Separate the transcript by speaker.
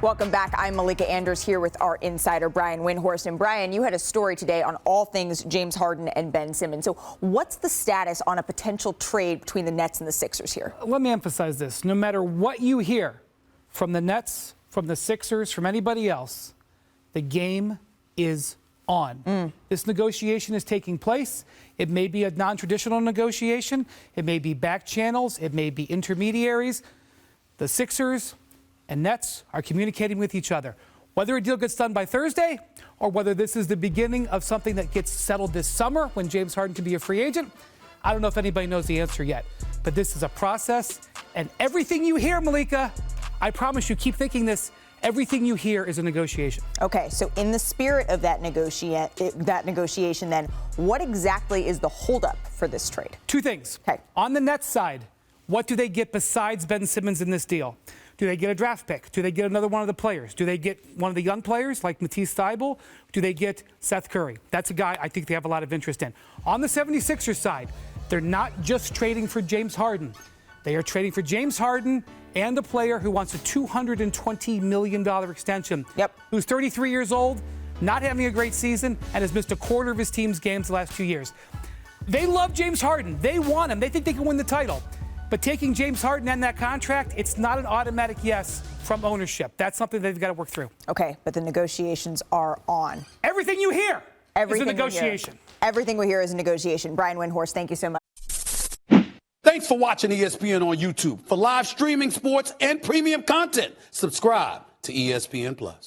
Speaker 1: Welcome back. I'm Malika Anders here with our insider, Brian Windhorst. And Brian, you had a story today on all things James Harden and Ben Simmons. So what's the status on a potential trade between the Nets and the Sixers here?
Speaker 2: Let me emphasize this. No matter what you hear from the Nets, from the Sixers, from anybody else, the game is on. This negotiation is taking place. It may be a non-traditional negotiation. It may be back channels. It may be intermediaries. The Sixers and Nets are communicating with each other. Whether a deal gets done by Thursday or whether this is the beginning of something that gets settled this summer when James Harden can be a free agent, I don't know if anybody knows the answer yet. But this is a process, and everything you hear, Malika, I promise you, keep thinking this, everything you hear is a negotiation.
Speaker 1: Okay, so in the spirit of that negotiation, then, what exactly is the holdup for this trade?
Speaker 2: Two things.
Speaker 1: Okay.
Speaker 2: On the Nets side, what do they get besides Ben Simmons in this deal? Do they get a draft pick? Do they get another one of the players? Do they get one of the young players like Matisse Thybulle? Do they get Seth Curry? That's a guy I think they have a lot of interest in. On the 76ers side, they're not just trading for James Harden. They are trading for James Harden and a player who wants a $220 million extension.
Speaker 1: Yep.
Speaker 2: Who's 33 years old, not having a great season, and has missed a quarter of his team's games the last 2 years. They love James Harden. They want him. They think they can win the title. But taking James Harden and that contract, it's not an automatic yes from ownership. That's something they've got to work through.
Speaker 1: Okay, but the negotiations are on.
Speaker 2: Everything you hear is a negotiation.
Speaker 1: Everything we hear is a negotiation. Brian Windhorst, thank you so much.
Speaker 3: Thanks for watching ESPN on YouTube. For live streaming, sports, and premium content, subscribe to ESPN+.